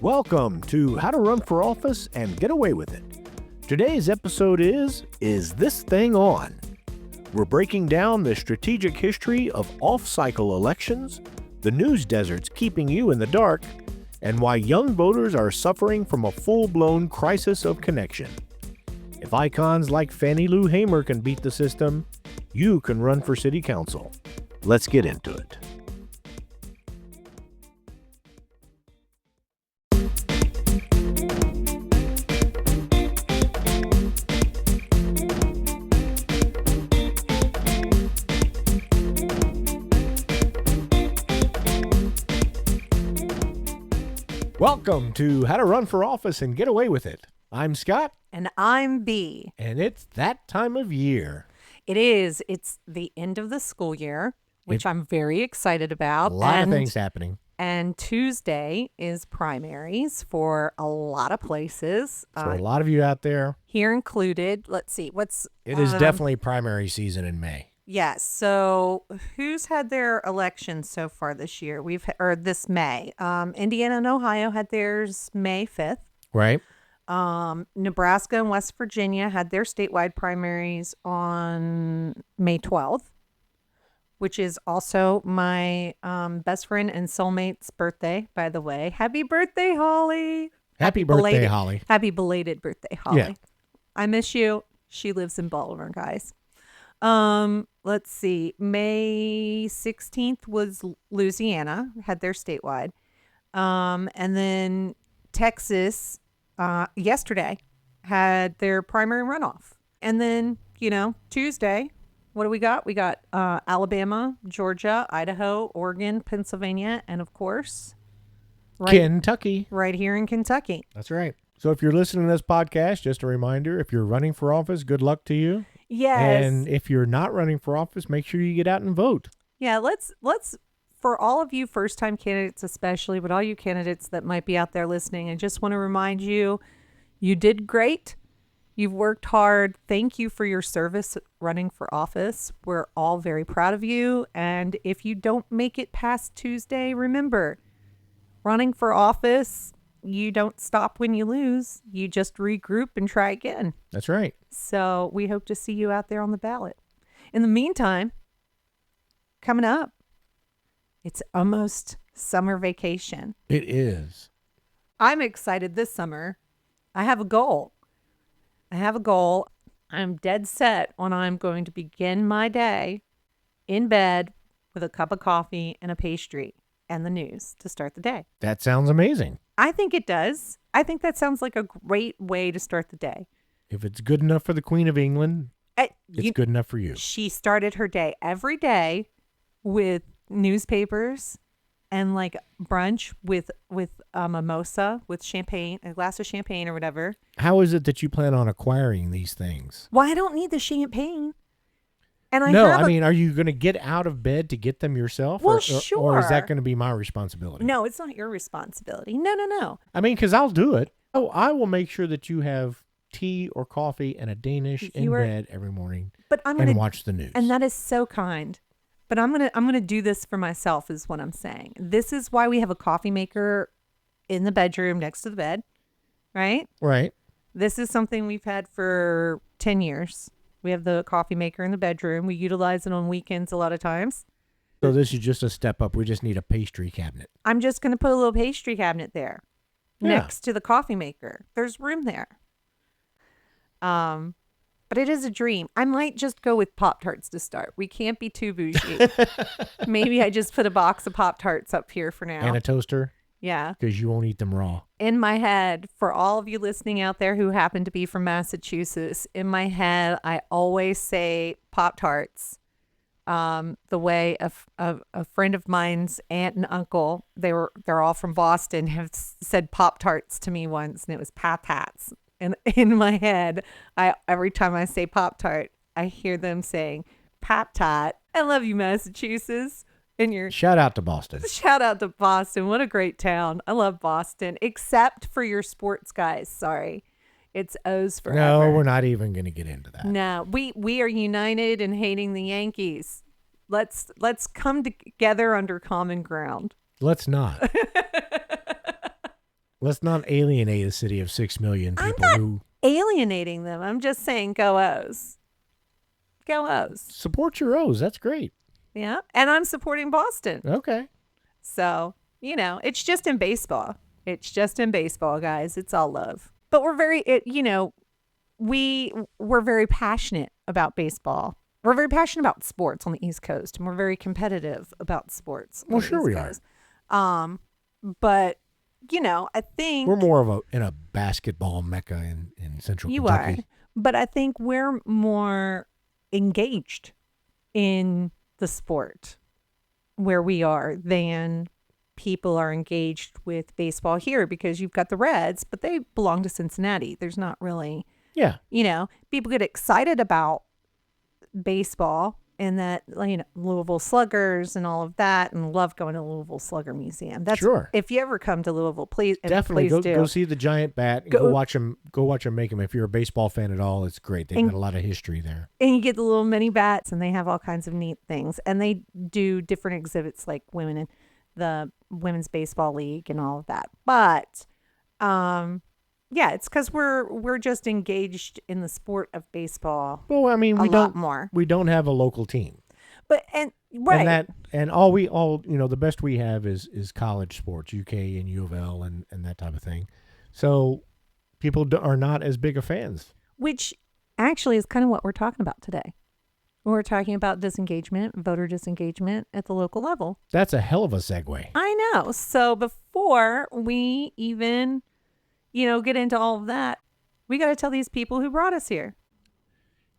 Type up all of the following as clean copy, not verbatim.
Welcome to How to Run for Office and Get Away with It. Today's episode is this thing on? We're breaking down the strategic history of off-cycle elections, the news deserts keeping you in the dark, and why young voters are suffering from a full-blown crisis of connection. If icons like Fannie Lou Hamer can beat the system, you can run for city council. Let's get into it. Welcome to How to Run for Office and Get Away with It. I'm Scott. And I'm B. And it's that time of year. It is. It's the end of the school year, which I'm very excited about. A lot of things happening. And Tuesday is primaries for a lot of places. For a lot of you out there. Here included. Let's see. It is definitely primary season in May. Yes. So who's had their elections so far this year? This May. Indiana and Ohio had theirs May 5th. Right. Nebraska and West Virginia had their statewide primaries on May 12th, which is also my best friend and soulmate's birthday, by the way. Happy birthday, Holly. Happy birthday, Holly. Happy belated birthday, Holly. Yeah. I miss you. She lives in Baltimore, guys. Let's see. May 16th was Louisiana, had their statewide. And then Texas yesterday had their primary runoff. And then, Tuesday, what do we got? We got Alabama, Georgia, Idaho, Oregon, Pennsylvania, and of course, Kentucky. Right here in Kentucky. That's right. So if you're listening to this podcast, just a reminder, if you're running for office, good luck to you. Yes. And if you're not running for office, make sure you get out and vote. Yeah, let's for all of you first-time candidates especially, but all you candidates that might be out there listening, I just want to remind you, you did great. You've worked hard. Thank you for your service running for office. We're all very proud of you. And if you don't make it past Tuesday, remember, running for office, you don't stop when you lose. You just regroup and try again. That's right. So we hope to see you out there on the ballot. In the meantime, coming up, it's almost summer vacation. It is. I'm excited this summer. I have a goal. I'm dead set on I'm going to begin my day in bed with a cup of coffee and a pastry and the news to start the day. That sounds amazing. I think it does. I think that sounds like a great way to start the day. If it's good enough for the Queen of England, it's good enough for you. She started her day every day with newspapers and like brunch with a mimosa with champagne, a glass of champagne or whatever. How is it that you plan on acquiring these things? Well, I don't need the champagne. And I mean, are you going to get out of bed to get them yourself? Well, sure. Or is that going to be my responsibility? No, it's not your responsibility. No. I mean, because I'll do it. Oh, I will make sure that you have tea or coffee and a Danish in bed every morning and watch the news. And that is so kind. But I'm gonna do this for myself is what I'm saying. This is why we have a coffee maker in the bedroom next to the bed, right? Right. This is something we've had for 10 years. We have the coffee maker in the bedroom. We utilize it on weekends a lot of times. So this is just a step up. We just need a pastry cabinet. I'm just going to put a little pastry cabinet there next to the coffee maker. There's room there. But it is a dream. I might just go with Pop-Tarts to start. We can't be too bougie. Maybe I just put a box of Pop-Tarts up here for now. And a toaster? Yeah. Because you won't eat them raw. In my head, for all of you listening out there who happen to be from Massachusetts, in my head, I always say Pop-Tarts. The way a friend of mine's aunt and uncle, they're all from Boston, have said Pop-Tarts to me once, and it was Pop-Tarts. And in my head, every time I say Pop-Tart, I hear them saying Pop-Tart. I love you, Massachusetts. Shout out to Boston. Shout out to Boston. What a great town. I love Boston, except for your sports guys. Sorry. It's O's forever. No, we're not even going to get into that. No, we are united in hating the Yankees. Let's come together under common ground. Let's not. Let's not alienate a city of 6 million I'm people not who alienating them. I'm just saying go O's. Go O's. support your O's. That's great. Yeah. And I'm supporting Boston. Okay. So, it's just in baseball. It's just in baseball, guys. It's all love. But we're we're very passionate about baseball. We're very passionate about sports on the East Coast, and we're very competitive about sports. Well, sure we are. But I think We're more in a basketball mecca in Central Kentucky. are. But I think we're more engaged in the sport where we are than people are engaged with baseball here, because you've got the Reds, but they belong to Cincinnati. There's not really, Yeah. People get excited about baseball and that, Louisville Sluggers and all of that, and love going to Louisville Slugger Museum. That's Sure. If you ever come to Louisville, please, Definitely please do. go see the giant bat. And go watch them make them. If you're a baseball fan at all, it's great. They've got a lot of history there. And you get the little mini bats, and they have all kinds of neat things. And they do different exhibits like women in the Women's Baseball League and all of that. But yeah, it's because we're just engaged in the sport of baseball. Well, I mean, a lot more. We don't have a local team. But right. And all the best we have is college sports, UK and U of L and that type of thing. So people are not as big of fans. Which actually is kind of what we're talking about today. We're talking about disengagement, voter disengagement at the local level. That's a hell of a segue. I know. So before we even, get into all of that, we got to tell these people who brought us here.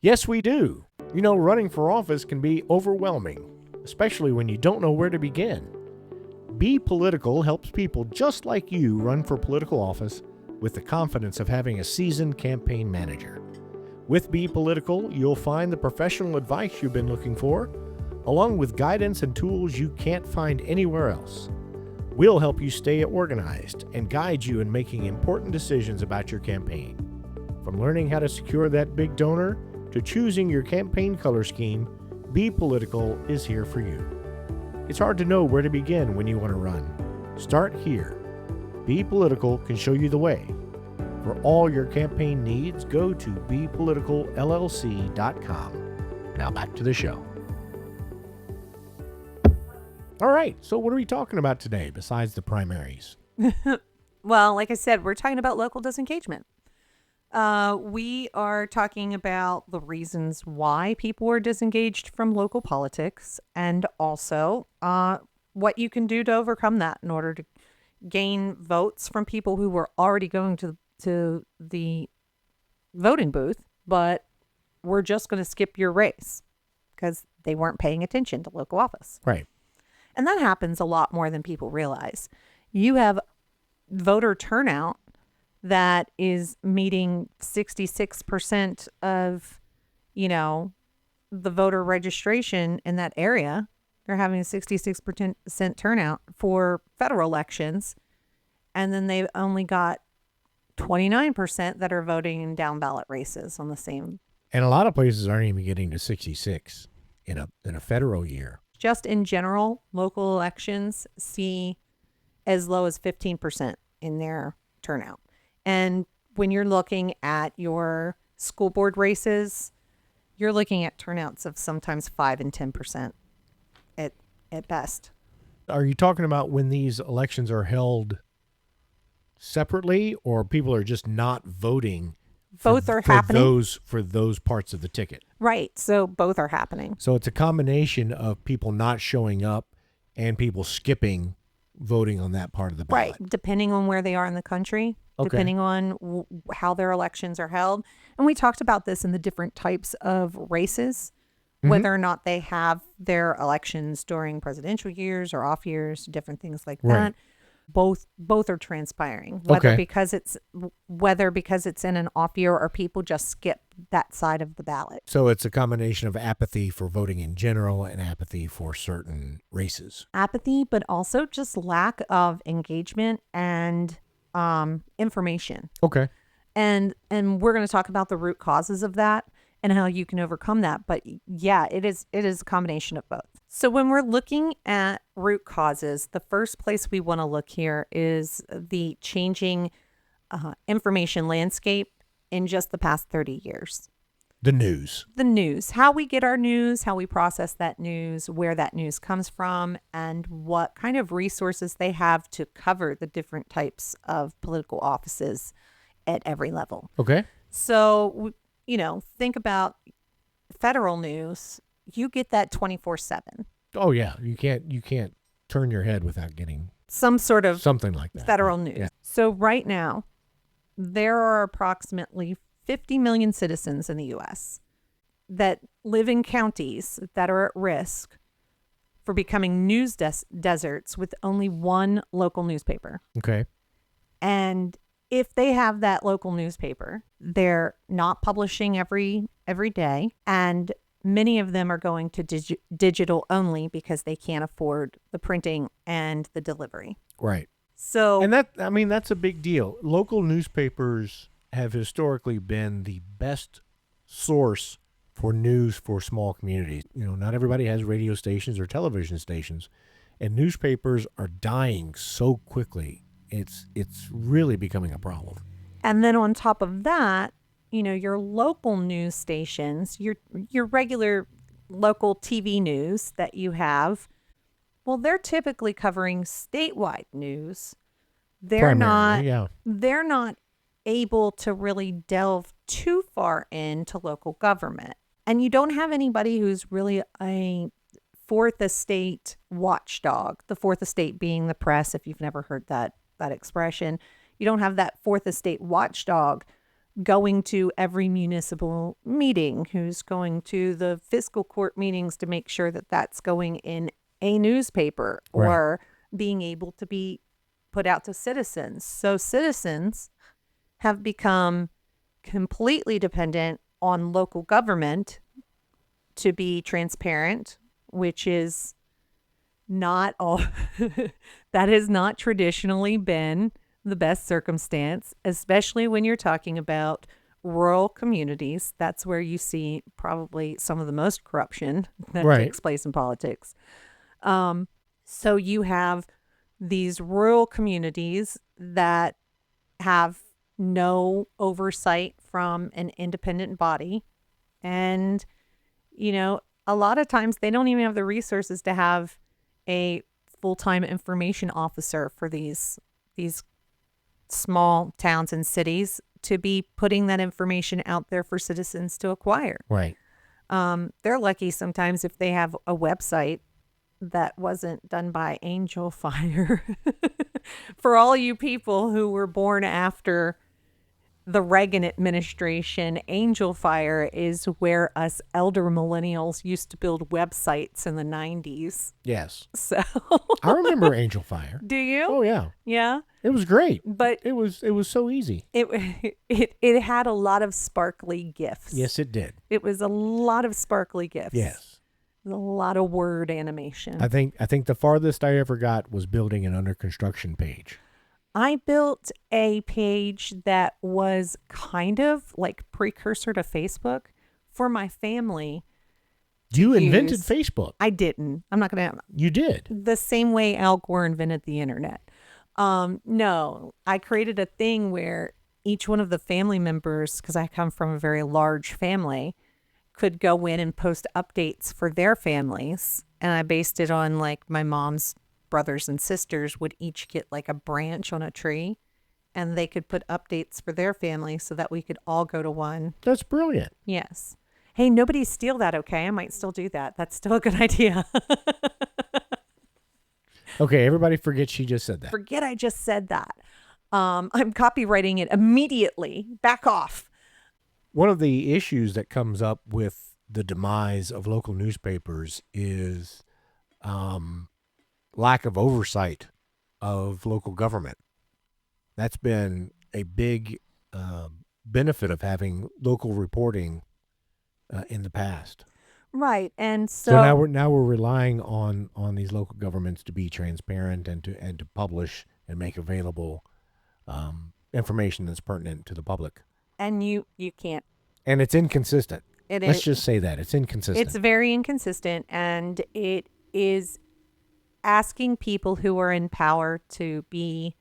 Yes, we do. Running for office can be overwhelming, especially when you don't know where to begin. Be Political helps people just like you run for political office with the confidence of having a seasoned campaign manager. With Be Political, you'll find the professional advice you've been looking for, along with guidance and tools you can't find anywhere else. We'll help you stay organized and guide you in making important decisions about your campaign. From learning how to secure that big donor to choosing your campaign color scheme, Be Political is here for you. It's hard to know where to begin when you want to run. Start here. Be Political can show you the way. For all your campaign needs, go to bepoliticalllc.com. Now back to the show. All right, so what are we talking about today besides the primaries? Well, like I said, we're talking about local disengagement. We are talking about the reasons why people are disengaged from local politics, and also what you can do to overcome that in order to gain votes from people who were already going to the voting booth, but we're just going to skip your race because they weren't paying attention to local office. Right. And that happens a lot more than people realize. You have voter turnout that is meeting 66% of, the voter registration in that area. They're having a 66% turnout for federal elections. And then they've only got 29% that are voting in down ballot races on the same. And a lot of places aren't even getting to 66 in a federal year. Just in general, local elections see as low as 15% in their turnout. And when you're looking at your school board races, you're looking at turnouts of sometimes 5 and 10% at best. Are you talking about when these elections are held separately, or people are just not voting? Both are happening. For those parts of the ticket. Right. So both are happening. So it's a combination of people not showing up and people skipping voting on that part of the ballot. Right. Depending on where they are in the country, okay. Depending on how their elections are held. And we talked about this in the different types of races, whether or not they have their elections during presidential years or off years, different things like right. that. Both are transpiring, whether okay. because it's in an off year or people just skip that side of the ballot. So it's a combination of apathy for voting in general and apathy for certain races. Apathy, but also just lack of engagement and information. Okay. And we're going to talk about the root causes of that and how you can overcome that. But yeah, it is a combination of both. So when we're looking at root causes, the first place we want to look here is the changing information landscape in just the past 30 years. The news. The news, how we get our news, how we process that news, where that news comes from, and what kind of resources they have to cover the different types of political offices at every level. Okay. So, think about federal news. You get that 24/7. Oh yeah, you can't turn your head without getting Some sort of something like that. federal news. Yeah. So right now, there are approximately 50 million citizens in the U.S. that live in counties that are at risk for becoming news deserts with only one local newspaper. Okay. And if they have that local newspaper, they're not publishing every day, and many of them are going to digital only because they can't afford the printing and the delivery. Right. So, And that's a big deal. Local newspapers have historically been the best source for news for small communities. Not everybody has radio stations or television stations, and newspapers are dying so quickly. It's really becoming a problem. and then on top of that, your local news stations, your regular local TV news that you have, well, they're typically covering statewide news. They're Primarily, not they're not able to really delve too far into local government. And you don't have anybody who's really a fourth estate watchdog, the fourth estate being the press, if you've never heard that expression. You don't have that fourth estate watchdog going to every municipal meeting, who's going to the fiscal court meetings to make sure that that's going in a newspaper or being able to be put out to citizens. So citizens have become completely dependent on local government to be transparent, which is not all that has not traditionally been the best circumstance, especially when you're talking about rural communities. That's where you see probably some of the most corruption that takes place in politics. So you have these rural communities that have no oversight from an independent body. And, a lot of times they don't even have the resources to have a full-time information officer for these small towns and cities to be putting that information out there for citizens to acquire. Right. They're lucky sometimes if they have a website that wasn't done by Angel Fire. For all you people who were born after the Reagan administration, Angel Fire is where us elder millennials used to build websites in the 90s. Yes. So I remember Angel Fire. do you? Oh yeah. Yeah. It was great. But It was so easy. it had a lot of sparkly GIFs. Yes, it did. It was a lot of sparkly GIFs. Yes. A lot of word animation. I think the farthest I ever got was building an under construction page. I built a page that was kind of like precursor to Facebook for my family. You invented use. Facebook. I didn't. I'm not going to. You did. The same way Al Gore invented the internet. No, I created a thing where each one of the family members, because I come from a very large family, could go in and post updates for their families. And I based it on like my mom's brothers and sisters would each get like a branch on a tree, and they could put updates for their family so that we could all go to one. That's brilliant. Yes. Hey, nobody steal that, okay? I might still do that. That's still a good idea. Okay, everybody forget she just said that. Forget I just said that. I'm copywriting it immediately. Back off. One of the issues that comes up with the demise of local newspapers is lack of oversight of local government. That's been a big benefit of having local reporting in the past. Right. And So now we're relying on these local governments to be transparent and to publish and make available information that's pertinent to the public. and you can't. And it's inconsistent. It Let's is. just say that it's inconsistent. It's very inconsistent, and it is asking people who are in power to be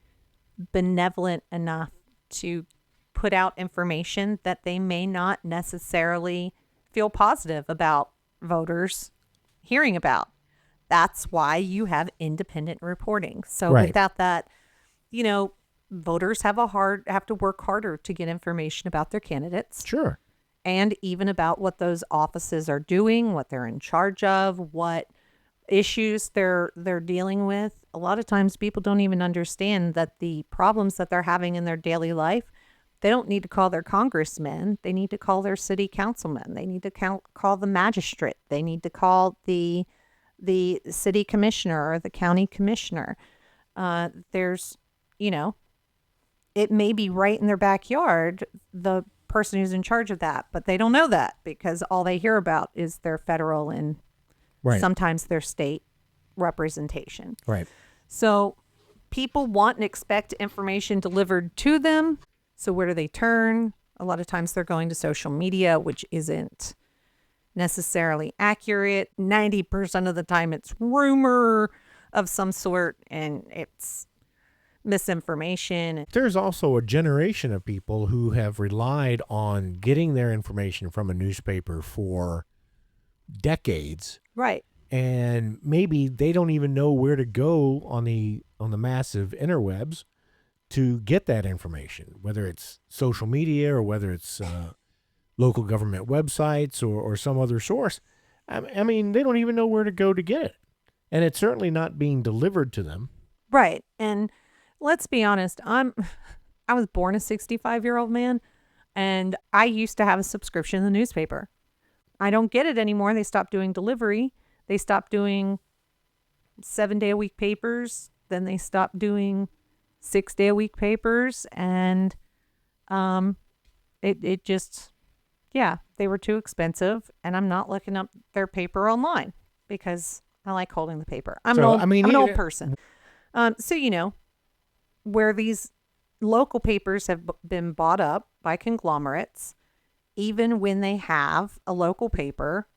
benevolent enough to put out information that they may not necessarily feel positive about voters hearing about. That's why you have independent reporting. So Right. without that, voters have to work harder to get information about their candidates Sure. and even about what those offices are doing, what they're in charge of, what issues they're dealing with. A lot of times people don't even understand that the problems that they're having in their daily life, they don't need to call their congressman. They need to call their city councilman. They need to call the magistrate. They need to call the city commissioner or the county commissioner. There's, it may be right in their backyard, the person who's in charge of that, but they don't know that because all they hear about is their federal and Right. sometimes their state representation. Right. So people want and expect information delivered to them. So where do they turn? A lot of times they're going to social media, which isn't necessarily accurate. 90% of the time it's rumor of some sort and it's misinformation. There's also a generation of people who have relied on getting their information from a newspaper for decades, Right. and maybe they don't even know where to go on the massive interwebs to get that information, whether it's social media or whether it's local government websites or some other source. I mean, they don't even know where to go to get it, and it's certainly not being delivered to them. Right. And let's be honest, I was born a 65-year-old man, and I used to have a subscription to the newspaper. I don't get it anymore. They stopped doing delivery. They stopped doing 7-day-a-week papers. Then they stopped doing 6-day-a-week papers. And it just, they were too expensive. And I'm not looking up their paper online because I like holding the paper. I'm an old person. So, where these local papers have been bought up by conglomerates, even when they have a local paper,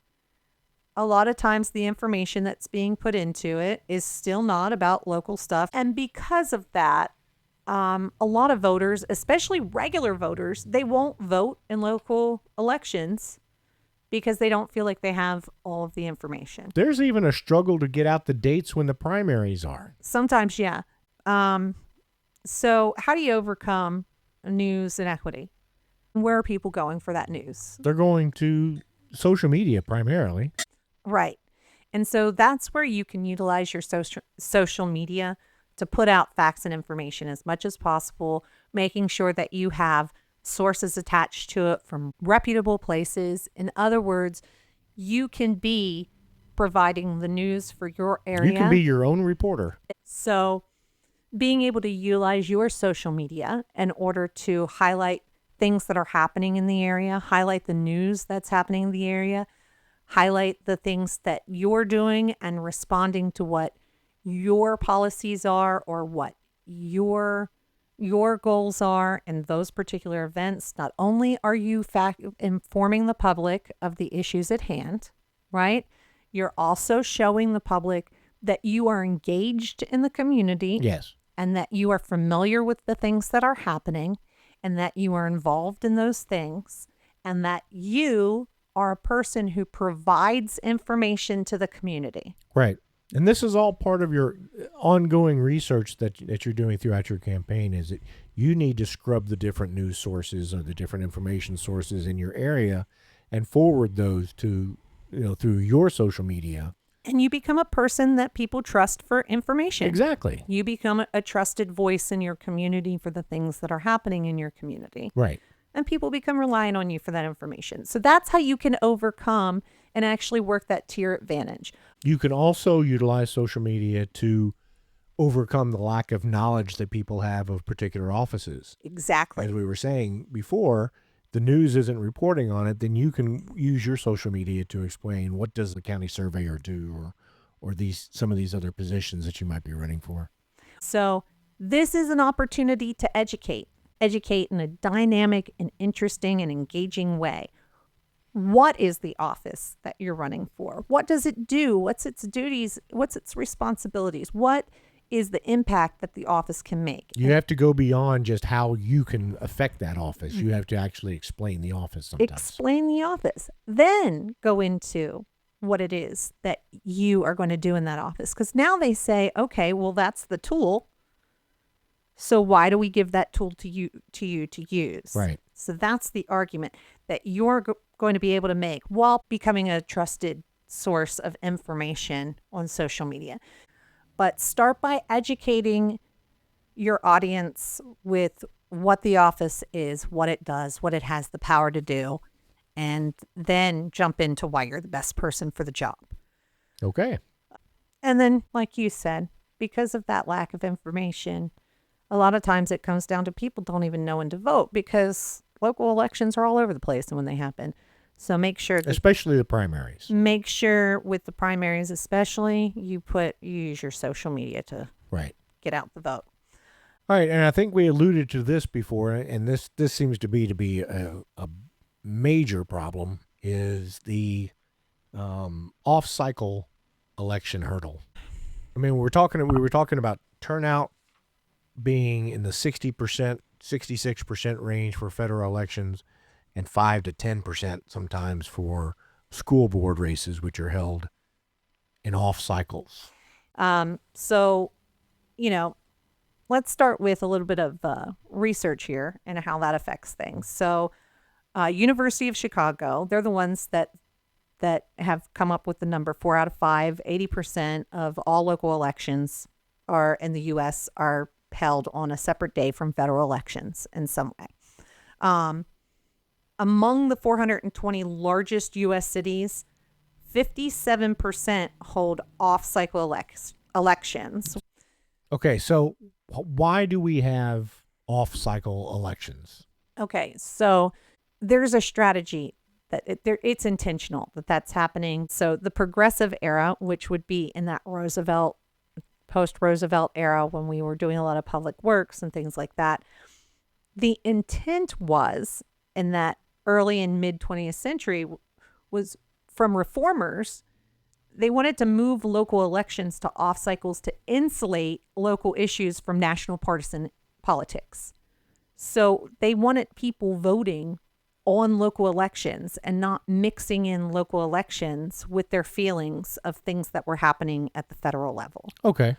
a lot of times the information that's being put into it is still not about local stuff. And because of that, a lot of voters, especially regular voters, they won't vote in local elections because they don't feel like they have all of the information. There's even a struggle to get out the dates when the primaries are. Sometimes, yeah. So how do you overcome news inequity? Where are people going for that news? They're going to social media primarily. Right. And so that's where you can utilize your social media to put out facts and information as much as possible, making sure that you have sources attached to it from reputable places. In other words, you can be providing the news for your area. You can be your own reporter. So being able to utilize your social media in order to highlight things that are happening in the area, highlight the news that's happening in the area, highlight the things that you're doing and responding to what your policies are or what your goals are in those particular events. Not only are you informing the public of the issues at hand, right? You're also showing the public that you are engaged in the community. Yes. And that you are familiar with the things that are happening and that you are involved in those things and that you are a person who provides information to the community. Right. And this is all part of your ongoing research that you're doing throughout your campaign, is that you need to scrub the different news sources or the different information sources in your area and forward those to, through your social media. And you become a person that people trust for information. Exactly. You become a trusted voice in your community for the things that are happening in your community. Right. And people become reliant on you for that information. So that's how you can overcome and actually work that to your advantage. You can also utilize social media to overcome the lack of knowledge that people have of particular offices. Exactly. As we were saying before, the news isn't reporting on it, then you can use your social media to explain what does the county surveyor do or some of these other positions that you might be running for. So this is an opportunity to educate in a dynamic and interesting and engaging way. what is the office that you're running for? What does it do? What's its duties? What's its responsibilities? What is the impact that the office can make? You have to go beyond just how you can affect that office. You have to actually explain the office sometimes. Explain the office. Then go into what it is that you are going to do in that office. Because now they say, okay, well, that's the tool. So why do we give that tool to you to use? Right. So that's the argument that you're going to be able to make while becoming a trusted source of information on social media. But start by educating your audience with what the office is, what it does, what it has the power to do, and then jump into why you're the best person for the job. Okay. And then, like you said, because of that lack of information, a lot of times it comes down to people don't even know when to vote because local elections are all over the place when they happen. So make sure that, Especially the primaries. make sure with the primaries especially, you use your social media to Right. get out the vote. All right, and I think we alluded to this before, and this seems to be a major problem is the off-cycle election hurdle. I mean, we were talking about turnout being in the 60%, 66% range for federal elections, and 5 to 10% sometimes for school board races, which are held in off cycles. So, let's start with a little bit of research here and how that affects things. So, University of Chicago, they're the ones that have come up with the number 4 out of 5, 80% of all local elections are in the U.S. are held on a separate day from federal elections in some way. Among the 420 largest U.S. cities, 57% hold off-cycle elections. Okay, so why do we have off-cycle elections? Okay, so there's a strategy that it's intentional that's happening. So the progressive era, which would be in that post-Roosevelt era when we were doing a lot of public works and things like that, the intent was in that early and mid 20th century was from reformers. They wanted to move local elections to off cycles to insulate local issues from national partisan politics. So they wanted people voting on local elections and not mixing in local elections with their feelings of things that were happening at the federal level. Okay.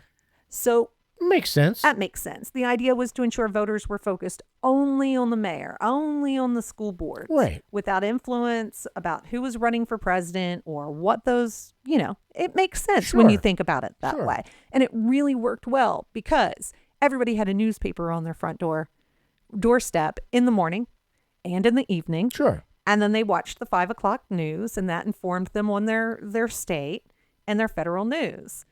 So makes sense. that makes sense. The idea was to ensure voters were focused only on the mayor, only on the school board, Right. without influence about who was running for president or what those, it makes sense when you Sure. think about it that Sure. way. And it really worked well because everybody had a newspaper on their front doorstep in the morning and in the evening. Sure. And then they watched the 5 o'clock news, and that informed them on their state and their federal news.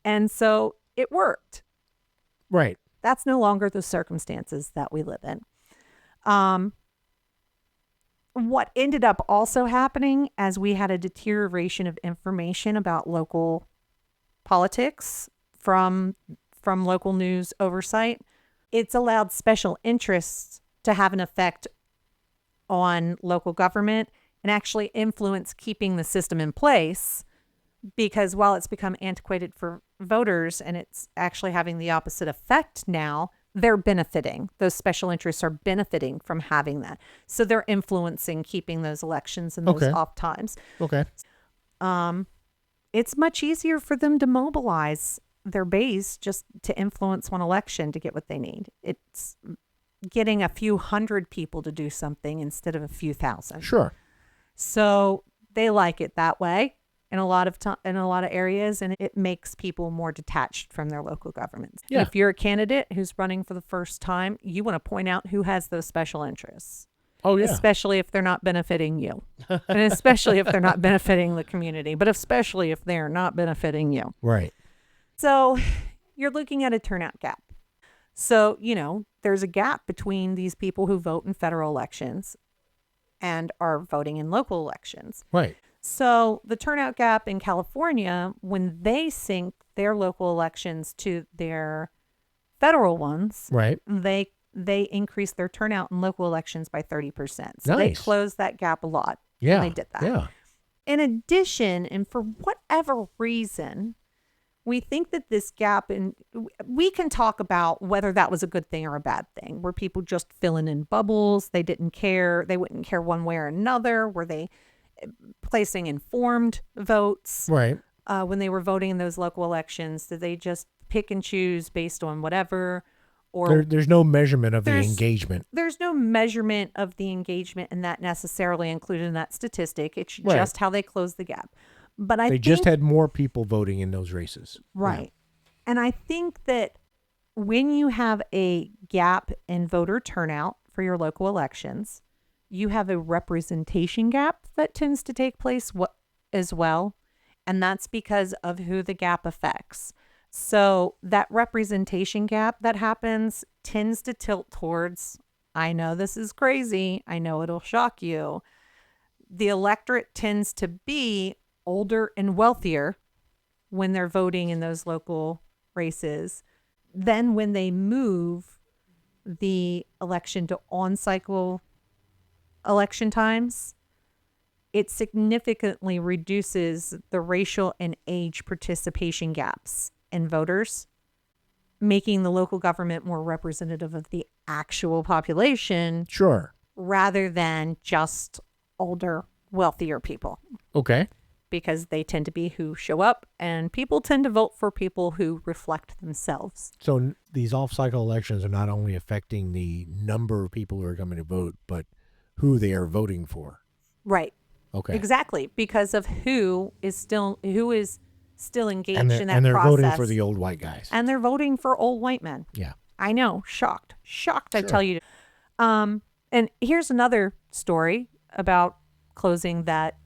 And so it worked. Right. That's no longer the circumstances that we live in. What ended up also happening as we had a deterioration of information about local politics from local news oversight, it's allowed special interests to have an effect on local government and actually influence keeping the system in place, because while it's become antiquated for voters and it's actually having the opposite effect now, they're benefiting. Those special interests are benefiting from having that. So they're influencing keeping those elections and those Okay. off times. Okay. It's much easier for them to mobilize their base just to influence one election to get what they need. It's getting a few hundred people to do something instead of a few thousand. Sure. So they like it that way in a lot of areas, and it makes people more detached from their local governments. Yeah. If you're a candidate who's running for the first time, you want to point out who has those special interests. Oh, yeah. Especially if they're not benefiting you. And especially if they're not benefiting the community, but especially if they're not benefiting you. Right. So you're looking at a turnout gap. So, there's a gap between these people who vote in federal elections and are voting in local elections. Right. So the turnout gap in California, when they sync their local elections to their federal ones, Right. they they increased their turnout in local elections by 30%. So they Nice. closed that gap a lot. Yeah. When they did that. Yeah. In addition, and for whatever reason, we think that this gap, and we can talk about whether that was a good thing or a bad thing. Were people just filling in bubbles? They didn't care. They wouldn't care one way or another. Were they placing informed votes Right. when they were voting in those local elections? Did they just pick and choose based on whatever? Or There's no measurement of the There's- engagement. there's no measurement of the engagement and that necessarily included in that statistic. It's Right. just how they closed the gap. But I They think, just had more people voting in those races. right. And I think that when you have a gap in voter turnout for your local elections, you have a representation gap that tends to take place as well. And that's because of who the gap affects. So that representation gap that happens tends to tilt towards, I know this is crazy, I know it'll shock you. The electorate tends to be older and wealthier when they're voting in those local races. Then when they move the election to on-cycle election times, it significantly reduces the racial and age participation gaps in voters, making the local government more representative of the actual population Sure. rather than just older, wealthier people, Okay. because they tend to be who show up, and people tend to vote for people who reflect themselves. So these off-cycle elections are not only affecting the number of people who are coming to vote, but who they are voting for. Right. Okay. Exactly, because of who is still engaged And in that they're process. voting for the old white guys. And they're voting for old white men. Yeah. I know, shocked, I Sure. tell you. And here's another story about closing that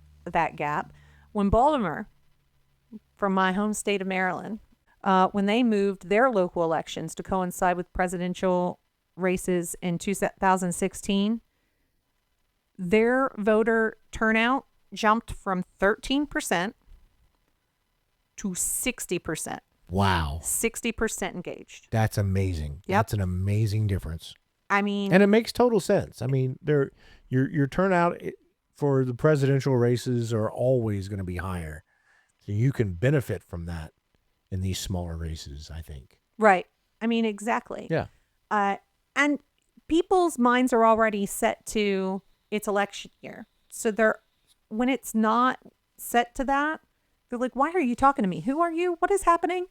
gap. When Baltimore, from my home state of Maryland, when they moved their local elections to coincide with presidential races in 2016, their voter turnout jumped from 13% to 60%. Wow. 60% engaged. That's amazing. Yep. That's an amazing difference. I mean, And it makes total sense. I mean, your turnout for the presidential races are always going to be higher. So you can benefit from that in these smaller races, I think. right. I mean, exactly. Yeah. And people's minds are already set to it's election year. So when it's not set to that, they're like, why are you talking to me? Who are you? What is happening?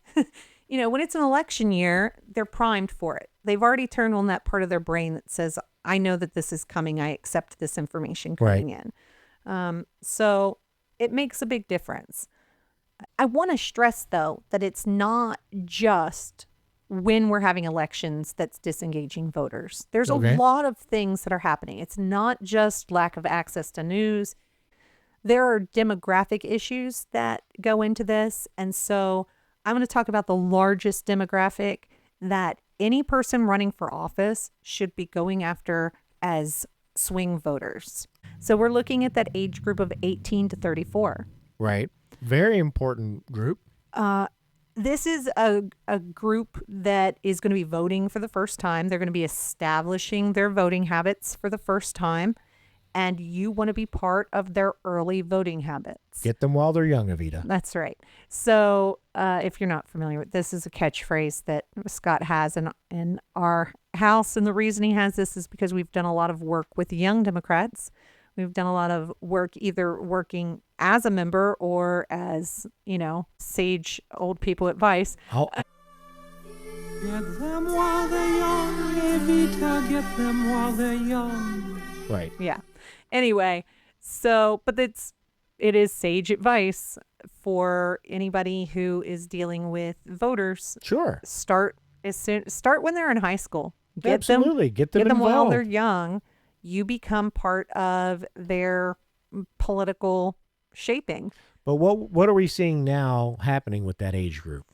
When it's an election year, they're primed for it. They've already turned on that part of their brain that says, I know that this is coming. I accept this information coming in. So it makes a big difference. I want to stress, though, that it's not just when we're having elections that's disengaging voters. There's Okay. a lot of things that are happening. It's not just lack of access to news. There are demographic issues that go into this. And so I'm going to talk about the largest demographic that any person running for office should be going after as swing voters. So we're looking at that age group of 18 to 34. Right. Very important group. This is a group that is going to be voting for the first time. They're going to be establishing their voting habits for the first time. And you want to be part of their early voting habits. Get them while they're young, Avita. That's right. So if you're not familiar with this, is a catchphrase that Scott has in our house. And the reason he has this is because we've done a lot of work with young Democrats. We've done a lot of work either working as a member or as, sage old people advice. Get them while they're young, Evita, get them while they're young. Right. Yeah. Anyway, but it is sage advice for anybody who is dealing with voters. Sure. Start when they're in high school. Absolutely. Get them while involved. they're young. You become part of their political shaping. But what are we seeing now happening with that age group?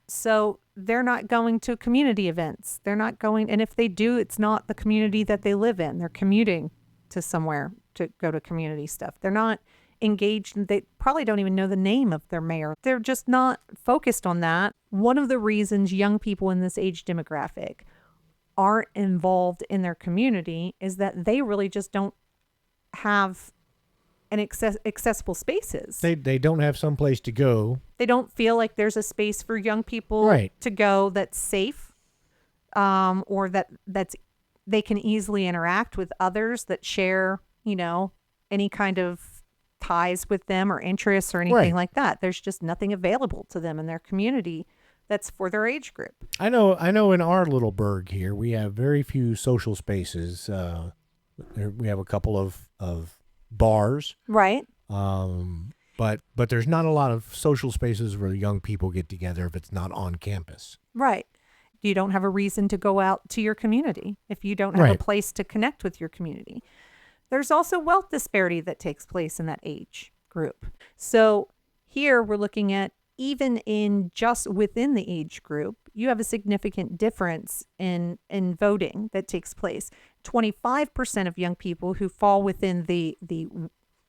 So they're not going to community events. They're not going, and if they do, it's not the community that they live in. They're commuting to somewhere to go to community stuff. They're not engaged. They probably don't even know the name of their mayor. They're just not focused on that. One of the reasons young people in this age demographic aren't involved in their community is that they really just don't have accessible spaces. They don't have some place to go. They don't feel like there's a space for young people Right. to go that's safe, or that's they can easily interact with others that share, any kind of ties with them or interests or anything Right. like that. There's just nothing available to them in their community that's for their age group. I know in our little burg here, we have very few social spaces. We have a couple of bars, Right. but there's not a lot of social spaces where young people get together if it's not on campus. Right. You don't have a reason to go out to your community if you don't have a Right. place to connect with your community. There's also wealth disparity that takes place in that age group. So here we're looking at, even in just within the age group, you have a significant difference in voting that takes place. 25% of young people who fall within the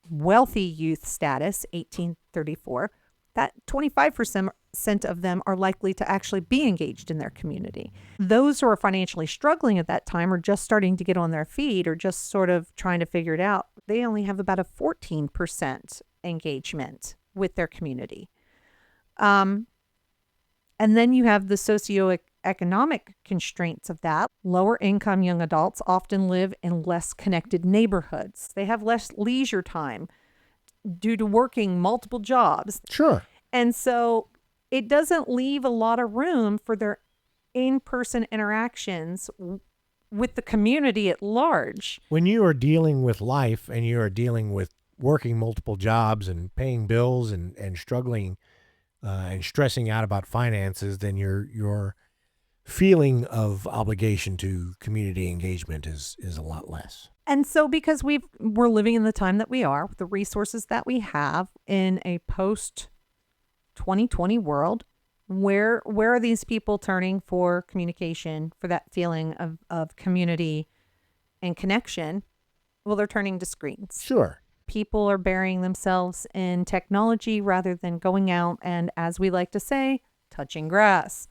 wealthy youth status, 1834, that 25% of them are likely to actually be engaged in their community. Those who are financially struggling at that time, or just starting to get on their feet, or just sort of trying to figure it out, they only have about a 14% engagement with their community. And then you have the socioeconomic constraints of that. Lower income young adults often live in less connected neighborhoods. They have less leisure time due to working multiple jobs. Sure. And so it doesn't leave a lot of room for their in-person interactions with the community at large. When you are dealing with life and you are dealing with working multiple jobs and paying bills and struggling and stressing out about finances, then your feeling of obligation to community engagement is a lot less. And so because we're living in the time that we are, with the resources that we have in a post 2020 world, where are these people turning for communication, for that feeling of community and connection? Well, they're turning to screens. Sure. People are burying themselves in technology rather than going out and, as we like to say, touching grass.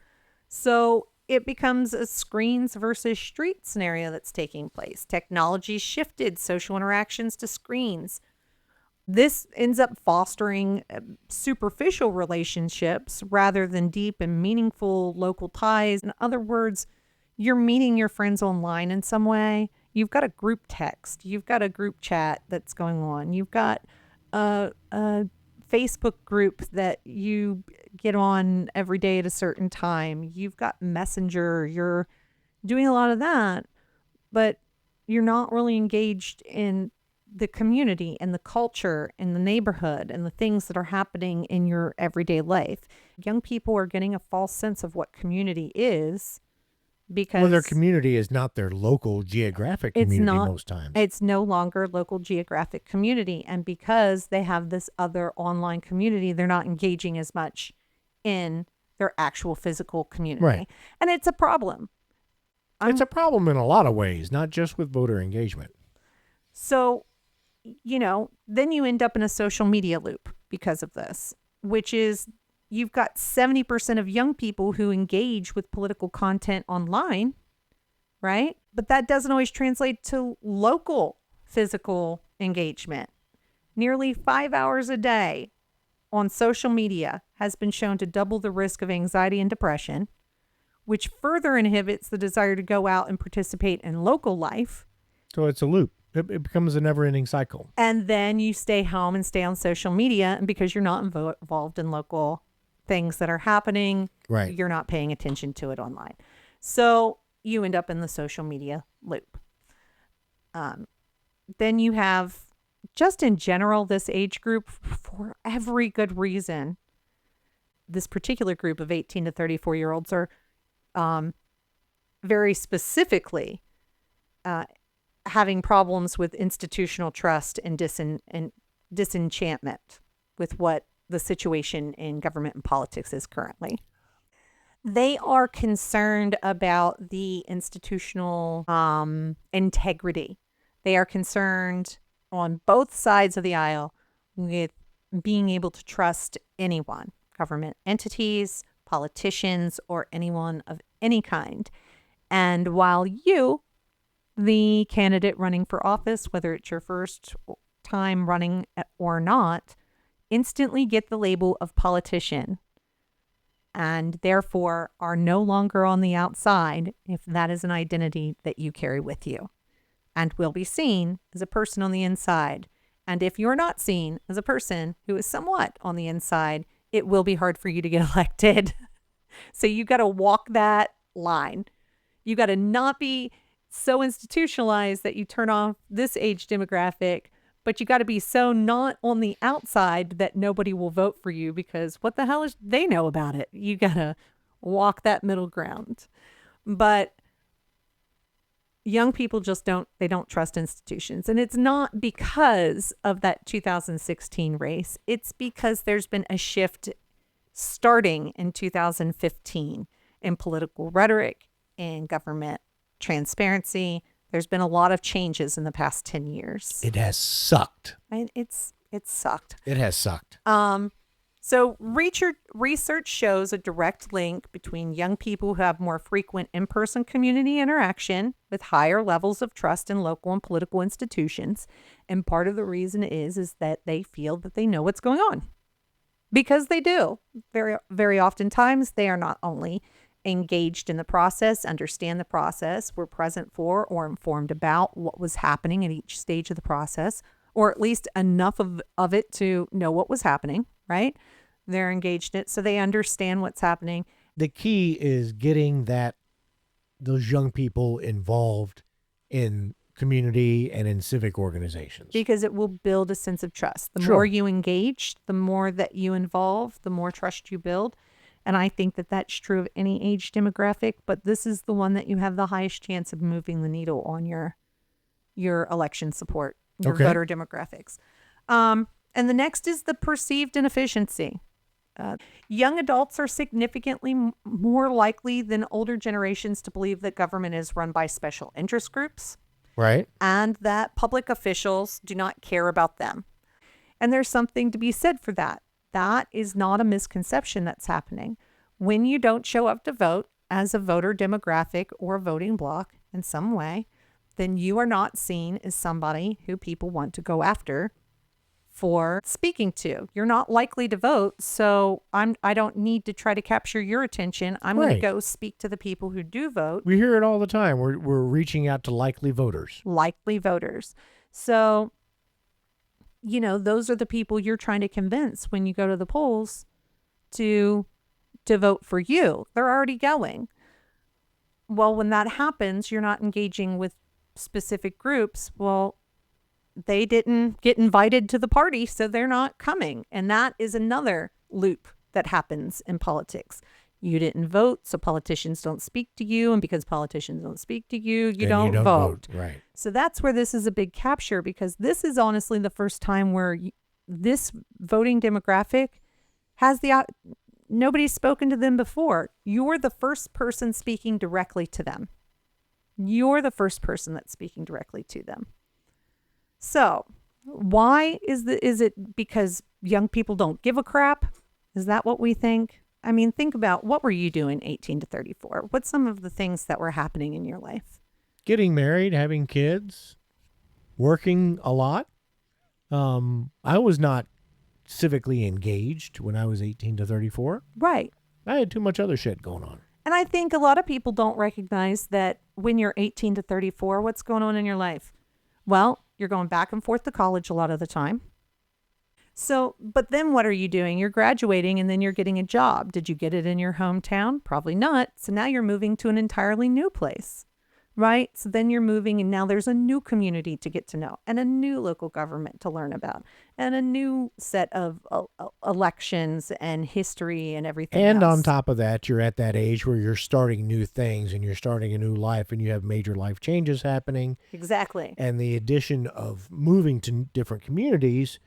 So it becomes a screens versus street scenario that's taking place. Technology shifted social interactions to screens. This ends up fostering superficial relationships rather than deep and meaningful local ties. In other words, you're meeting your friends online in some way. You've got a group text. You've got a group chat that's going on. You've got a Facebook group that you get on every day at a certain time. You've got Messenger. You're doing a lot of that, but you're not really engaged in the community and the culture and the neighborhood and the things that are happening in your everyday life. Young people are getting a false sense of what community is because their community is not their local geographic community most times. It's no longer local geographic community. And because they have this other online community, they're not engaging as much in their actual physical community. Right. And it's a problem. It's a problem in a lot of ways, not just with voter engagement. So, then you end up in a social media loop because of this, which is you've got 70% of young people who engage with political content online, right? But that doesn't always translate to local physical engagement. Nearly 5 hours a day on social media has been shown to double the risk of anxiety and depression, which further inhibits the desire to go out and participate in local life. So it's a loop. It becomes a never-ending cycle. And then you stay home and stay on social media, and because you're not involved in local things that are happening, right, you're not paying attention to it online. So you end up in the social media loop. Then you have, just in general, this age group, for every good reason, this particular group of 18 to 34-year-olds are very specifically having problems with institutional trust and disenchantment with what the situation in government and politics is currently. They are concerned about the institutional integrity. They are concerned on both sides of the aisle with being able to trust anyone, government entities, politicians, or anyone of any kind. And while you, the candidate running for office, whether it's your first time running or not, instantly get the label of politician and therefore are no longer on the outside if that is an identity that you carry with you, and will be seen as a person on the inside. And if you're not seen as a person who is somewhat on the inside, it will be hard for you to get elected. So you got to walk that line. You got to not be so institutionalized that you turn off this age demographic, but you got to be so not on the outside that nobody will vote for you, because what the hell is they know about it? You got to walk that middle ground. But young people just don't trust institutions. And it's not because of that 2016 race. It's because there's been a shift starting in 2015 in political rhetoric, in government transparency. There's been a lot of changes in the past 10 years. It has sucked. And it's sucked. It has sucked. So research shows a direct link between young people who have more frequent in-person community interaction with higher levels of trust in local and political institutions. And part of the reason is that they feel that they know what's going on. Because they do. Very, very oftentimes, they are not only engaged in the process, understand the process, were present for or informed about what was happening at each stage of the process, or at least enough of it to know what was happening, right? They're engaged in it, so they understand what's happening. The key is getting those young people involved in community and in civic organizations. Because it will build a sense of trust. The Sure. more you engage, the more that you involve, the more trust you build. And I think that that's true of any age demographic, but this is the one that you have the highest chance of moving the needle on your election support, your Okay. voter demographics. And the next is the perceived inefficiency. Young adults are significantly more likely than older generations to believe that government is run by special interest groups, Right? and that public officials do not care about them. And there's something to be said for that. That is not a misconception that's happening. When you don't show up to vote as a voter demographic or a voting bloc in some way, then you are not seen as somebody who people want to go after for speaking to. You're not likely to vote, so I don't need to try to capture your attention. I'm going Right. to go speak to the people who do vote. We hear it all the time. We're reaching out to likely voters. Likely voters. So, those are the people you're trying to convince when you go to the polls to vote for you. They're already going. Well, when that happens, you're not engaging with specific groups. Well, they didn't get invited to the party, so they're not coming. And that is another loop that happens in politics. You didn't vote, so politicians don't speak to you. And because politicians don't speak to you, you don't vote. Right. So that's where this is a big capture, because this is honestly the first time where this voting demographic has nobody's spoken to them before. You're the first person speaking directly to them. You're the first person that's speaking directly to them. So why is it because young people don't give a crap? Is that what we think? I mean, think about, what were you doing 18 to 34? What's some of the things that were happening in your life? Getting married, having kids, working a lot. I was not civically engaged when I was 18 to 34. Right. I had too much other shit going on. And I think a lot of people don't recognize that when you're 18 to 34, what's going on in your life? Well, you're going back and forth to college a lot of the time. So, but then what are you doing? You're graduating and then you're getting a job. Did you get it in your hometown? Probably not. So now you're moving to an entirely new place, right? So then you're moving and now there's a new community to get to know and a new local government to learn about and a new set of elections and history and everything And else. on top of that, you're at that age where you're starting new things and you're starting a new life and you have major life changes happening. Exactly. And the addition of moving to different communities,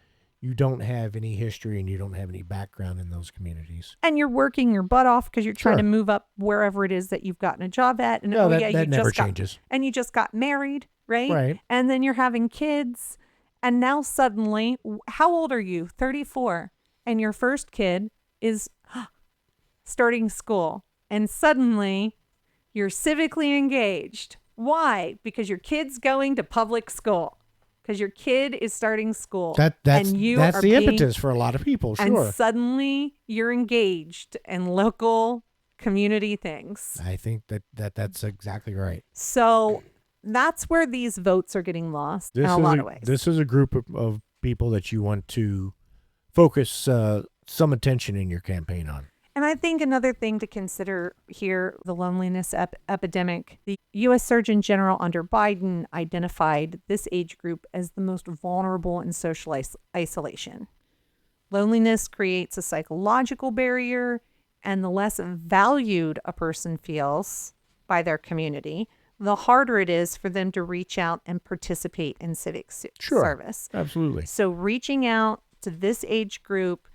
you don't have any history and you don't have any background in those communities. And you're working your butt off because you're trying Sure. to move up wherever it is that you've gotten a job at. And No, that you never just got, changes. and you just got married, right? Right. And then you're having kids. And now suddenly, how old are you? 34. And your first kid is starting school. And suddenly You're civically engaged. Why? Because your kid's going to public school. Because your kid is starting school. That's are the impetus for a lot of people, sure. And suddenly you're engaged in local community things. I think that's exactly right. So that's where these votes are getting lost in a lot of ways. This is a group of people that you want to focus some attention in your campaign on. And I think another thing to consider here, the loneliness epidemic, the U.S. Surgeon General under Biden identified this age group as the most vulnerable in social isolation. Loneliness creates a psychological barrier, and the less valued a person feels by their community, the harder it is for them to reach out and participate in civic service. Absolutely. So reaching out to this age group,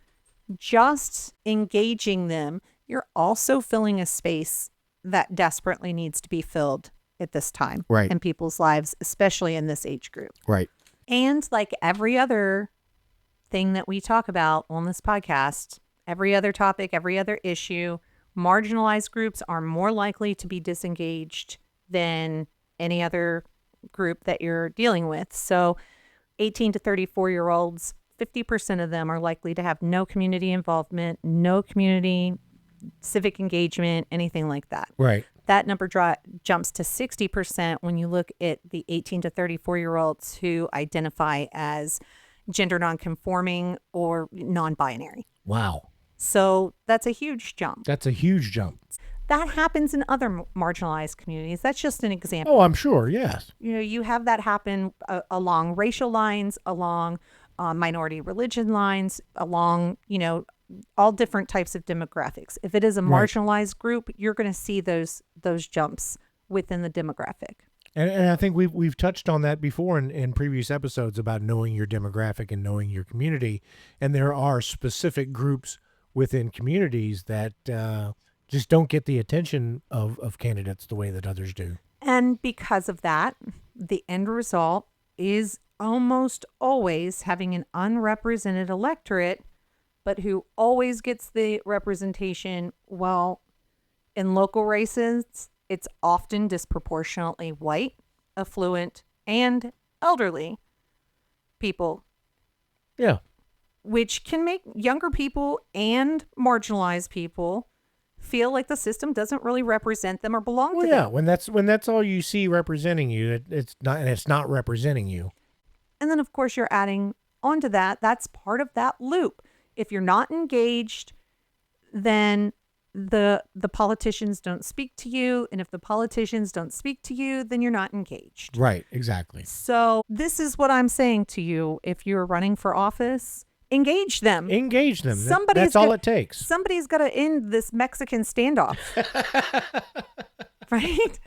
just engaging them, you're also filling a space that desperately needs to be filled at this time in people's lives, especially in this age group. Right. And like every other thing that we talk about on this podcast, every other topic, every other issue, marginalized groups are more likely to be disengaged than any other group that you're dealing with. So 18 to 34-year-olds, 50% of them are likely to have no community involvement, no community civic engagement, anything like that. Right. That number jumps to 60% when you look at the 18 to 34-year-olds who identify as gender nonconforming or non-binary. Wow. So that's a huge jump. That's a huge jump. That happens in other marginalized communities. That's just an example. Oh, I'm sure. Yes. You know, you have that happen along racial lines, along minority religion lines, along, all different types of demographics. If it is a marginalized group, you're going to see those jumps within the demographic. And I think we've touched on that before in previous episodes about knowing your demographic and knowing your community. And there are specific groups within communities that just don't get the attention of candidates the way that others do. And because of that, the end result is almost always having an unrepresented electorate, but who always gets the representation. Well, in local races, it's often disproportionately white, affluent, and elderly people. Yeah. Which can make younger people and marginalized people feel like the system doesn't really represent them or belong to them. Yeah, when that's all you see representing you, it's not representing you. And then of course you're adding onto that, that's part of that loop. If you're not engaged, then the politicians don't speak to you, and if the politicians don't speak to you, then you're not engaged. Right, exactly. So this is what I'm saying to you. If you're running for office, engage them. Engage them. That's all it takes. Somebody's got to end this Mexican standoff. Right?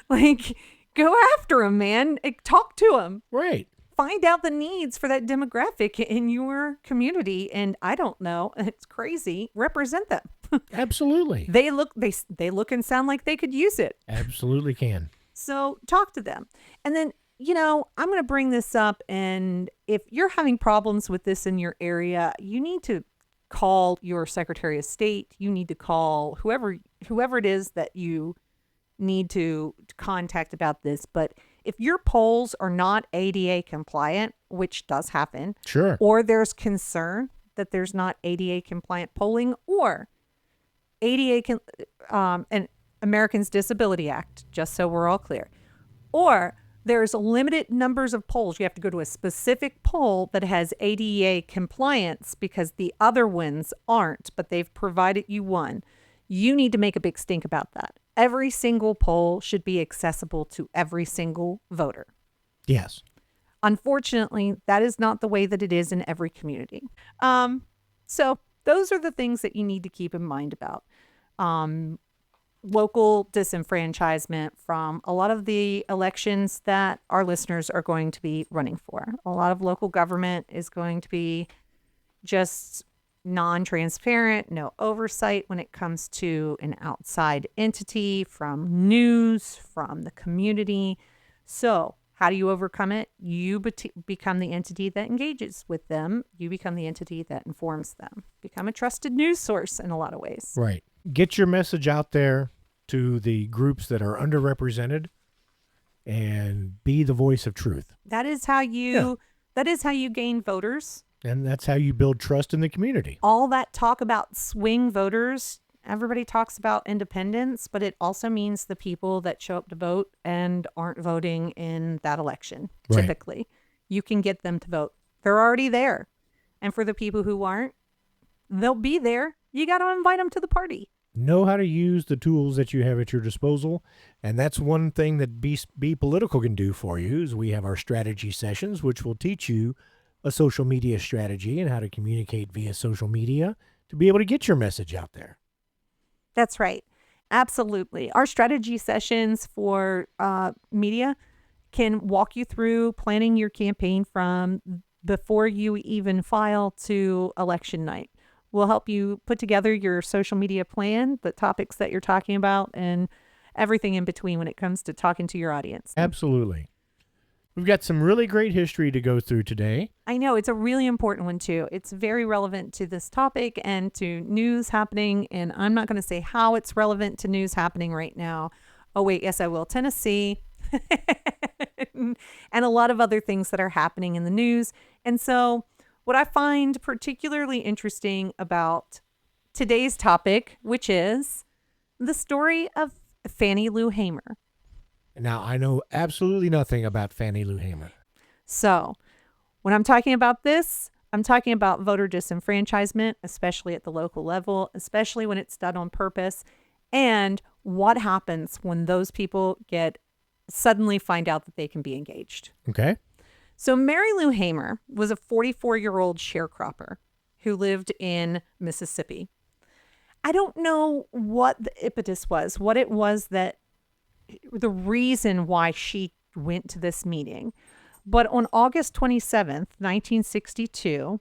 Like, go after them, man. Talk to them. Right. Find out the needs for that demographic in your community. And I don't know, it's crazy. Represent them. Absolutely. They look and sound like they could use it. Absolutely can. So talk to them. And then, I'm going to bring this up. And if you're having problems with this in your area, you need to call your Secretary of State. You need to call whoever it is that you need to contact about this. But if your polls are not ADA compliant, which does happen, sure, or there's concern that there's not ADA compliant polling, or ADA and Americans Disability Act, just so we're all clear, or there's limited numbers of polls. You have to go to a specific poll that has ADA compliance because the other ones aren't, but they've provided you one. You need to make a big stink about that. Every single poll should be accessible to every single voter. Yes. Unfortunately, that is not the way that it is in every community. So those are the things that you need to keep in mind about. Local disenfranchisement from a lot of the elections that our listeners are going to be running for. A lot of local government is going to be just non-transparent, no oversight when it comes to an outside entity, from news, from the community. So how do you overcome it? You become the entity that engages with them. You become the entity that informs them. Become a trusted news source in a lot of ways. Right. Get your message out there. to the groups that are underrepresented and be the voice of truth. That is how you gain voters. And that's how you build trust in the community. All that talk about swing voters, everybody talks about independence, but it also means the people that show up to vote and aren't voting in that election. Right. Typically, you can get them to vote. They're already there. And for the people who aren't, they'll be there. You got to invite them to the party. Know how to use the tools that you have at your disposal. And that's one thing that Be Political can do for you is we have our strategy sessions, which will teach you a social media strategy and how to communicate via social media to be able to get your message out there. That's right. Absolutely. Our strategy sessions for media can walk you through planning your campaign from before you even file to election night. We'll help you put together your social media plan, the topics that you're talking about, and everything in between when it comes to talking to your audience. Absolutely. We've got some really great history to go through today. I know it's a really important one too. It's very relevant to this topic and to news happening. And I'm not going to say how it's relevant to news happening right now. Oh, wait. Yes, I will. Tennessee and a lot of other things that are happening in the news. And so what I find particularly interesting about today's topic, which is the story of Fannie Lou Hamer. Now, I know absolutely nothing about Fannie Lou Hamer. So when I'm talking about this, I'm talking about voter disenfranchisement, especially at the local level, especially when it's done on purpose, and what happens when those people suddenly find out that they can be engaged. Okay. So Mary Lou Hamer was a 44-year-old sharecropper who lived in Mississippi. I don't know what the impetus was, what it was that the reason why she went to this meeting. But on August 27th, 1962,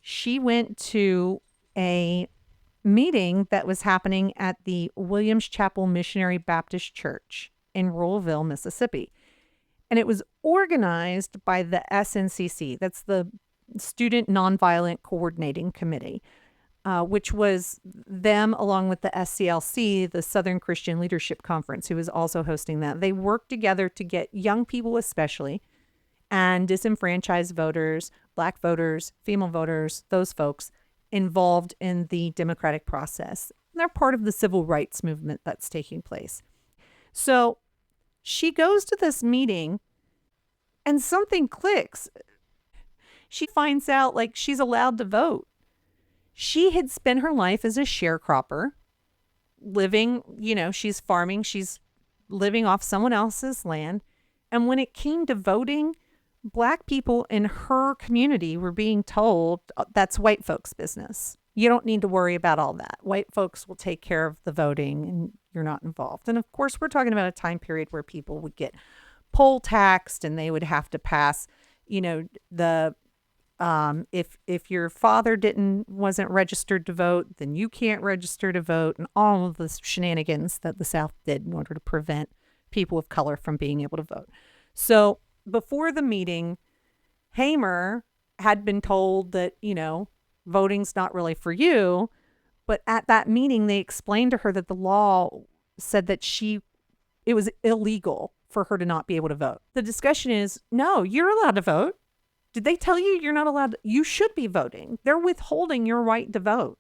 she went to a meeting that was happening at the Williams Chapel Missionary Baptist Church in Ruleville, Mississippi. And it was organized by the SNCC, that's the Student Nonviolent Coordinating Committee, which was them along with the SCLC, the Southern Christian Leadership Conference, who was also hosting that. They worked together to get young people especially, and disenfranchised voters, black voters, female voters, those folks involved in the democratic process. They're part of the civil rights movement that's taking place. So she goes to this meeting and something clicks. She finds out like she's allowed to vote. She had spent her life as a sharecropper, living, she's farming, she's living off someone else's land. And when it came to voting, Black people in her community were being told that's white folks' business. You don't need to worry about all that. White folks will take care of the voting and you're not involved. And of course, we're talking about a time period where people would get poll taxed and they would have to pass, the if your father wasn't registered to vote, then you can't register to vote, and all of the shenanigans that the South did in order to prevent people of color from being able to vote. So before the meeting, Hamer had been told that, voting's not really for you. But at that meeting, they explained to her that the law said that it was illegal for her to not be able to vote. The discussion is, no, you're allowed to vote. Did they tell you you're not allowed? You should be voting. They're withholding your right to vote.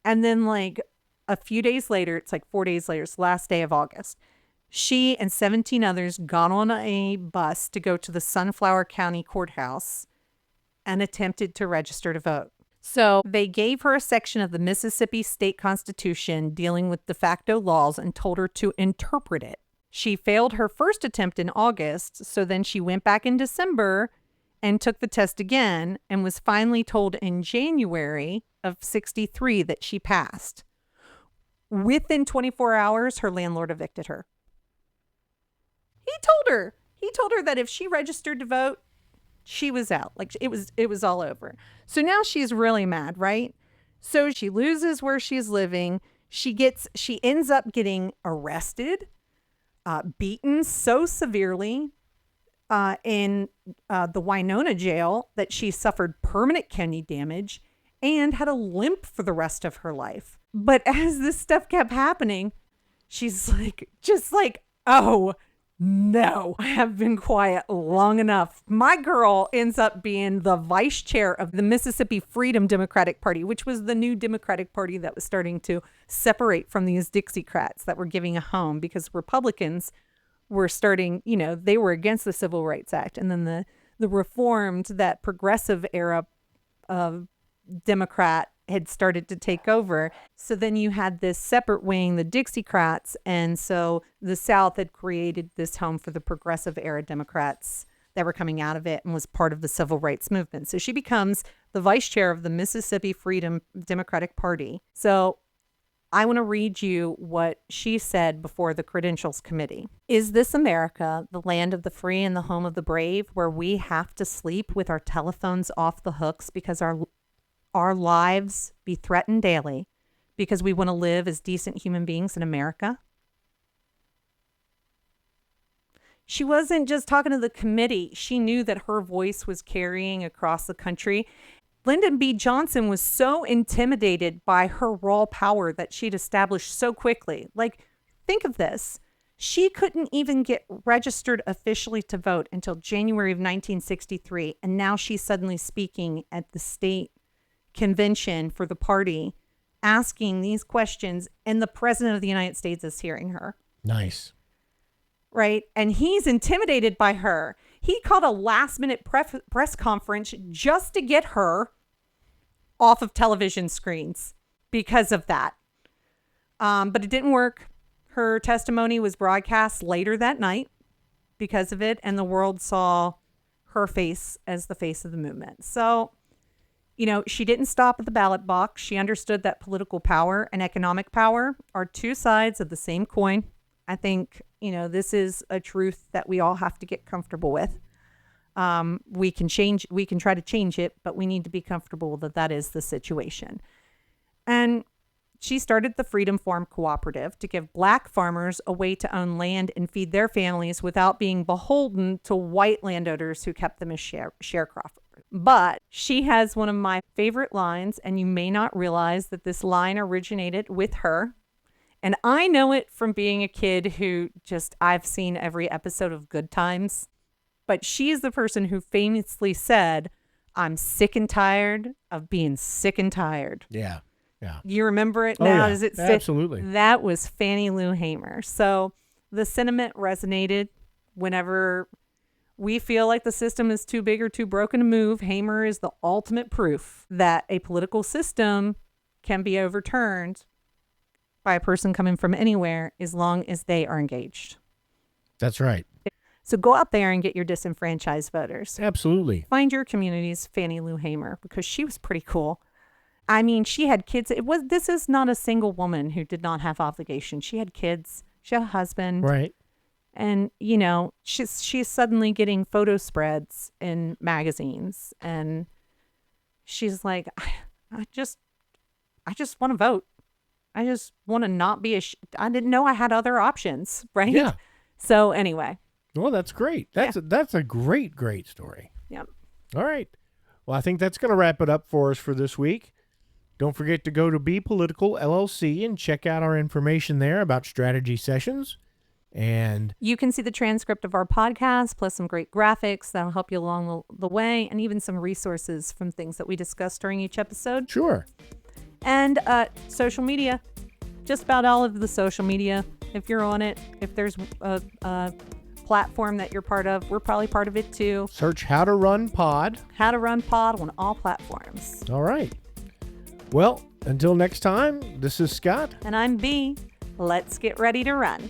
And then like a few days later, it's like 4 days later, it's the last day of August, she and 17 others got on a bus to go to the Sunflower County Courthouse and attempted to register to vote. So they gave her a section of the Mississippi State Constitution dealing with de facto laws and told her to interpret it. She failed her first attempt in August, so then she went back in December and took the test again and was finally told in January of 63 that she passed. Within 24 hours, her landlord evicted her. He told her that if she registered to vote, she was out. Like it was all over. So now she's really mad, right? So she loses where she's living. She ends up getting arrested, beaten so severely in the Winona jail that she suffered permanent kidney damage and had a limp for the rest of her life. But as this stuff kept happening, She's like, just like, oh, no, I have been quiet long enough. My girl ends up being the vice chair of the Mississippi Freedom Democratic Party, which was the new Democratic Party that was starting to separate from these Dixiecrats that were giving a home, because Republicans were starting, they were against the Civil Rights Act. And then the reformed, that progressive era of Democrat had started to take over. So then you had this separate wing, the Dixiecrats. And so the South had created this home for the progressive era Democrats that were coming out of it and was part of the civil rights movement. So she becomes the vice chair of the Mississippi Freedom Democratic Party. So I want to read you what she said before the Credentials Committee. Is this America, the land of the free and the home of the brave, where we have to sleep with our telephones off the hooks because our lives be threatened daily because we want to live as decent human beings in America? She wasn't just talking to the committee. She knew that her voice was carrying across the country. Lyndon B. Johnson was so intimidated by her raw power that she'd established so quickly. Like, think of this. She couldn't even get registered officially to vote until January of 1963. And now she's suddenly speaking at the state convention for the party, asking these questions, and the president of the United States is hearing her. Nice. Right? And he's intimidated by her. He called a last-minute press conference just to get her off of television screens because of that. But it didn't work. Her testimony was broadcast later that night because of it, and the world saw her face as the face of the movement. So, she didn't stop at the ballot box. She understood that political power and economic power are two sides of the same coin. I think, this is a truth that we all have to get comfortable with. We can try to change it, but we need to be comfortable that that is the situation. And she started the Freedom Farm Cooperative to give Black farmers a way to own land and feed their families without being beholden to white landowners who kept them as sharecroppers. But she has one of my favorite lines, and you may not realize that this line originated with her. And I know it from being a kid who I've seen every episode of Good Times. But she's the person who famously said, "I'm sick and tired of being sick and tired." Yeah. Yeah. You remember it Oh, now? yeah. Does it fit? Absolutely. That was Fannie Lou Hamer. So the sentiment resonated whenever we feel like the system is too big or too broken to move. Hamer is the ultimate proof that a political system can be overturned by a person coming from anywhere as long as they are engaged. That's right. So go out there and get your disenfranchised voters. Absolutely. Find your community's Fannie Lou Hamer, because she was pretty cool. I mean, she had kids. This is not a single woman who did not have obligations. She had kids. She had a husband. Right. And, she's suddenly getting photo spreads in magazines. And she's like, I just want to vote. I just want to not be I didn't know I had other options. Right. Yeah. So anyway. Well, that's great. That's a great story. Yep. All right. Well, I think that's going to wrap it up for us for this week. Don't forget to go to Be Political LLC and check out our information there about strategy sessions. And you can see the transcript of our podcast, plus some great graphics that'll help you along the way, and even some resources from things that we discussed during each episode. sure. And social media, just about all of the social media. If you're on it, if there's a platform that you're part of, we're probably part of it too. Search How to Run Pod. How to Run Pod on all platforms. All right. Well, until next time, this is Scott. And I'm B. Let's get ready to run.